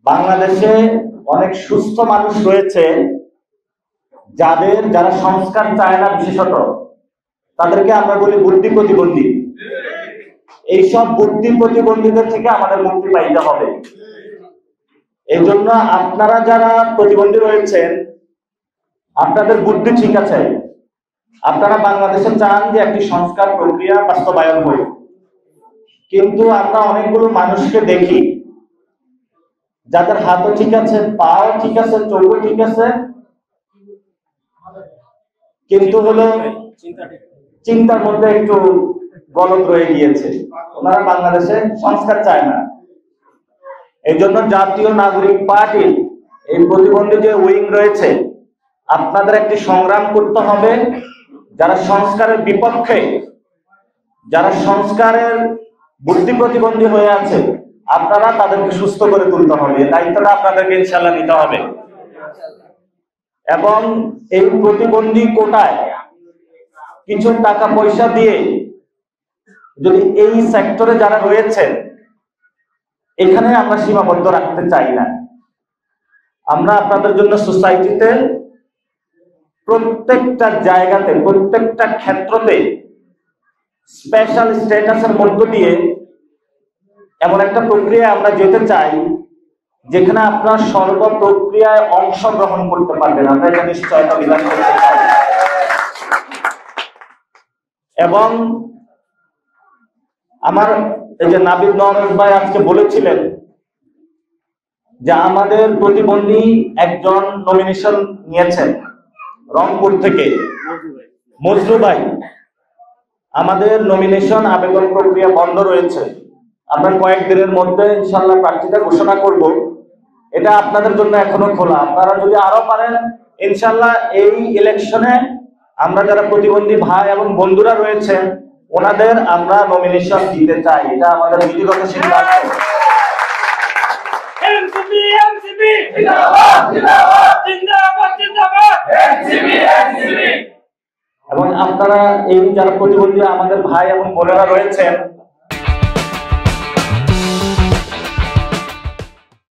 বাংলাদেশে অনেক সুস্থ মানুষ রয়েছে যারা সংস্কার চায় না, বিশেষত তাদেরকে আমরা বলি বুদ্ধি প্রতিবন্ধী। এইসব বুদ্ধি প্রতিবন্ধীদের থেকে আমাদের মুক্তি পাইতে হবে। এই জন্য আপনারা যারা প্রতিবন্ধী রয়েছেন, আপনাদের বুদ্ধি ঠিক আছে, আপনারা বাংলাদেশে চান যে একটি সংস্কার প্রক্রিয়া বাস্তবায়ন হোক, কিন্তু আমরা অনেকগুলো মানুষকে দেখি যাদের হাতও ঠিক আছে, পাও ঠিক আছে, চোখও ঠিক আছে, কিন্তু হলো চিন্তার মধ্যে একটু গলত রয়ে গিয়েছে। ওনারা বাংলাদেশে সংস্কার চায় না। এই জন্য জাতীয় নাগরিক পার্টির এই প্রতিবন্ধী যে উইং রয়েছে, আপনাদের একটি সংগ্রাম করতে হবে। যারা সংস্কারের বিপক্ষে, যারা সংস্কারের বুদ্ধি প্রতিবন্ধী হয়ে আছে, আপনারা তাদেরকে সুস্থ করে তুলতে হবে। এই দায়িত্বটা আপনাদেরকে ইনশাআল্লাহ নিতে হবে। এবং এই প্রতিবন্ধী কোটায় কিছু টাকা পয়সা দিয়ে যদি এই সেক্টরে যারা রয়েছেন, এখানে আমরা সীমাবদ্ধ রাখতে চাই না। আমরা আপনাদের জন্য সোসাইটিতে প্রত্যেকটা জায়গাতে, প্রত্যেকটা ক্ষেত্রতে স্পেশাল স্ট্যাটাসের মধ্য দিয়ে এমন একটা প্রক্রিয়া আমরা যেতে চাই যেখানে আপনার সর্ব প্রক্রিয়ায় অংশগ্রহণ করতে পারবেন। আমরা এটা নিশ্চয়তা বিধান করতে চাই। এবং আমার এই যে নাবিদ নওয়াজ ভাই আজকে বলেছিলেন যে আমাদের প্রতিবন্ধী একজন নমিনেশন নিয়েছেন রংপুর থেকে, মজরু ভাই। আমাদের নমিনেশন আবেদন প্রক্রিয়া বন্ধ রয়েছে। আমরা কয়েকদিনের মধ্যে ইনশাআল্লাহ প্রার্থীতা ঘোষণা করব। এটা আপনাদের জন্য এখনো খোলা। আপনারা যদি আরো পারেন, ইনশাআল্লাহ এই ইলেকশনে আমরা যারা প্রতিবন্ধী ভাই এবং বন্ধুরা রয়েছেন, ওনাদের আমরা নমিনেশন দিতে চাই। এটা আমাদের নীতিগত সিদ্ধান্ত। এবং আপনারা এই যারা প্রতিবন্ধী আমাদের ভাই এবং বোনেরা রয়েছেন,